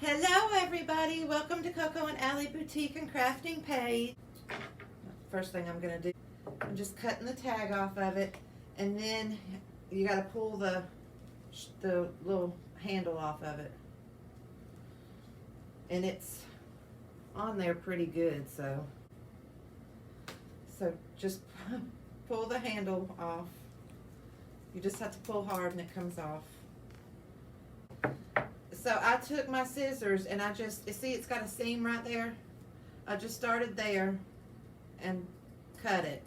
Hello everybody, welcome to Coco and Allie Boutique and Crafting Page. First thing I'm going to do, I'm just cutting the tag off of it, and then you got to pull the little handle off of it. And it's on there pretty good, so just pull the handle off. You just have to pull hard and it comes off. So I took my scissors and I just, you see it's got a seam right there? I just started there and cut it.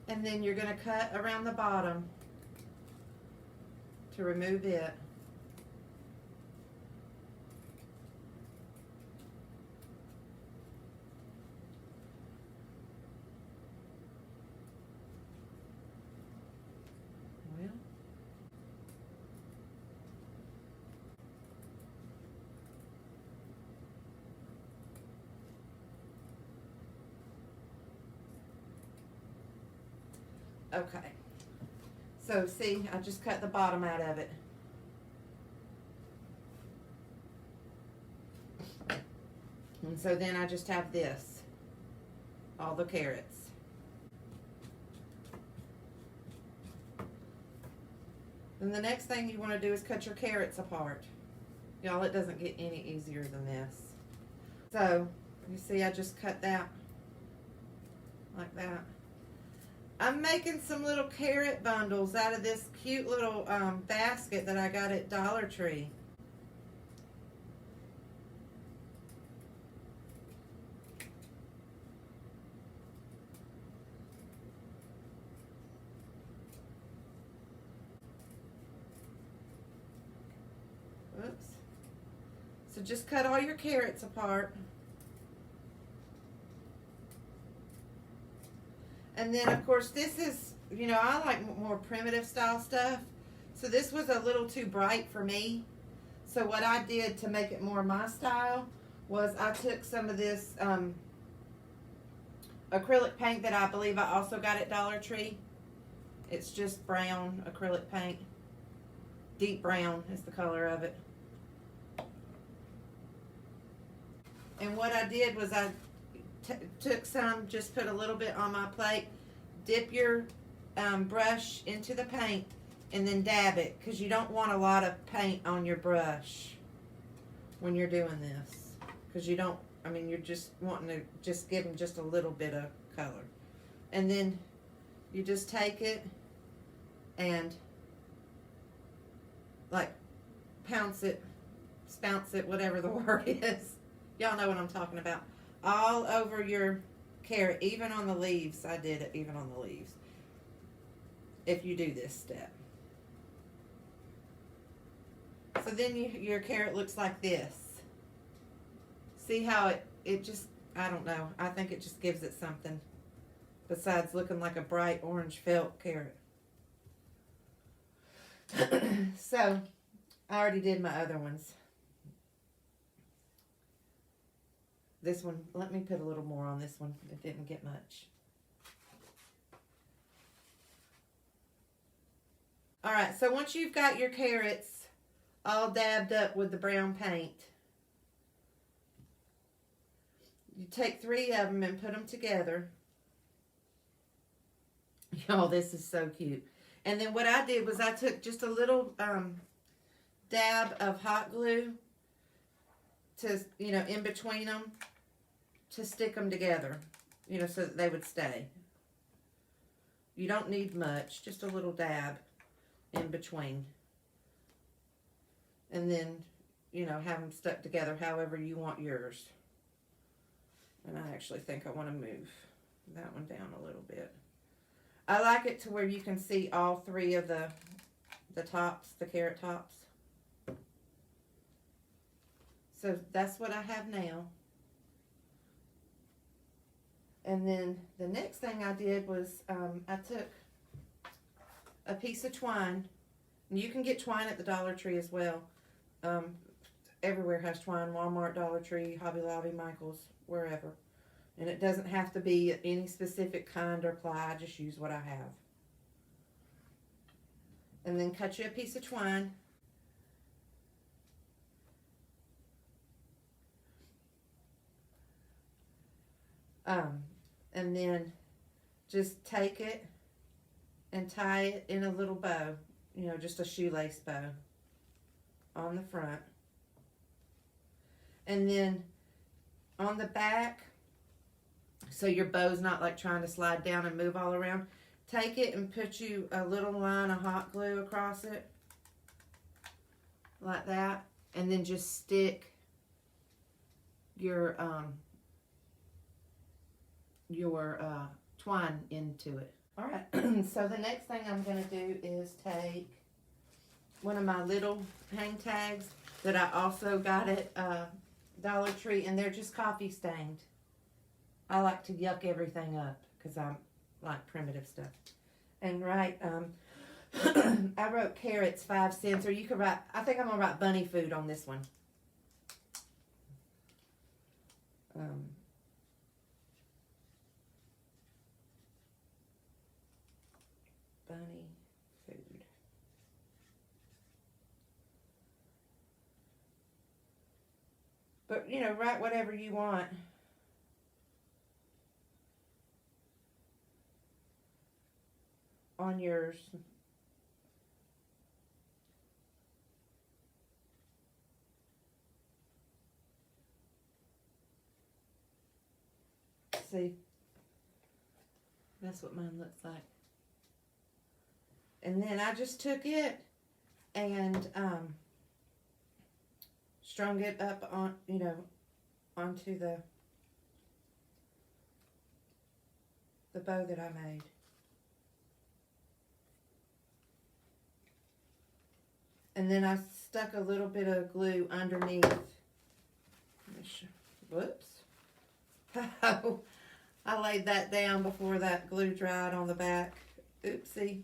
And then you're going to cut around the bottom to remove it. Okay, so see, I just cut the bottom out of it. And so then I just have this, all the carrots. Then the next thing you want to do is cut your carrots apart. Y'all, it doesn't get any easier than this. So, you see I just cut that like that. I'm making some little carrot bundles out of this cute little basket that I got at Dollar Tree. Oops. So just cut all your carrots apart. And then, of course, this is, you know, I like more primitive style stuff. So this was a little too bright for me. So what I did to make it more my style was I took some of this acrylic paint that I believe I also got at Dollar Tree. It's just brown acrylic paint. Deep brown is the color of it. And what I did was I took some, just put a little bit on my plate, dip your brush into the paint, and then dab it, because you don't want a lot of paint on your brush when you're doing this, because you don't, I mean, you're just wanting to just give them just a little bit of color. And then you just take it and like pounce it, spounce it, whatever the word is. Y'all know what I'm talking about. All over your carrot, even on the leaves. I did it even on the leaves. If you do this step. So then your carrot looks like this. See how it just, I don't know. I think it just gives it something besides looking like a bright orange felt carrot. So, I already did my other ones. This one, let me put a little more on this one. It didn't get much. Alright, so once you've got your carrots all dabbed up with the brown paint, you take 3 of them and put them together. Y'all, this is so cute. And then what I did was I took just a little dab of hot glue to, you know, in between them, to stick them together, you know, so that they would stay. You don't need much, just a little dab in between. And then, you know, have them stuck together however you want yours. And I actually think I want to move that one down a little bit. I like it to where you can see all 3 of the tops, the carrot tops. So that's what I have now. And then the next thing I did was I took a piece of twine. And you can get twine at the Dollar Tree as well. Everywhere has twine. Walmart, Dollar Tree, Hobby Lobby, Michael's, wherever. And it doesn't have to be any specific kind or ply. I just use what I have. And then cut you a piece of twine. And then just take it and tie it in a little bow, you know, just a shoelace bow on the front. And then on the back, so your bow's not like trying to slide down and move all around, take it and put you a little line of hot glue across it, like that, and then just stick your twine into it. All right, so the next thing I'm going to do is take one of my little hang tags that I also got at Dollar Tree, and they're just coffee stained. I like to yuck everything up because I like primitive stuff. And write, I wrote carrots 5 cents, or you could write, I think I'm going to write bunny food on this one. Bunny food. But, you know, write whatever you want. On yours. See, that's what mine looks like. And then I just took it and strung it up on, you know, onto the bow that I made. And then I stuck a little bit of glue underneath. Whoops. I laid that down before that glue dried on the back. Oopsie.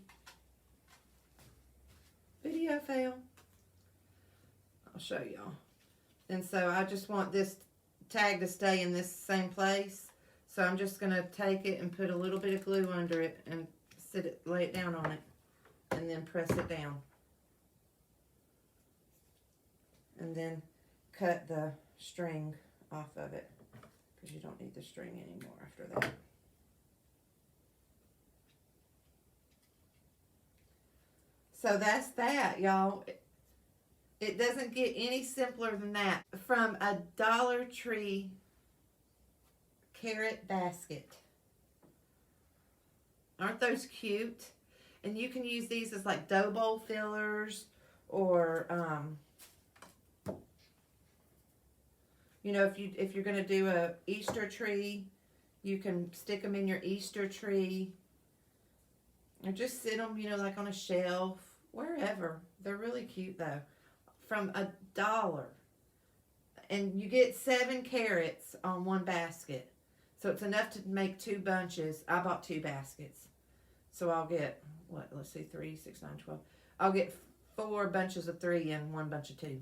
Video fail. I'll show y'all. And so I just want this tag to stay in this same place. So I'm just going to take it and put a little bit of glue under it and lay it down on it. And then press it down. And then cut the string off of it, because you don't need the string anymore after that. So that's that, y'all. It doesn't get any simpler than that. From a Dollar Tree carrot basket. Aren't those cute? And you can use these as like dough bowl fillers, or you know, if you're going to do a Easter tree, you can stick them in your Easter tree. Or just sit them, you know, like on a shelf, wherever. They're really cute, though. From $1. And you get 7 carrots on one basket. So it's enough to make 2 bunches. I bought 2 baskets. So I'll get, what, let's see, 3, 6, 9, 12. I'll get 4 bunches of 3 and 1 bunch of 2.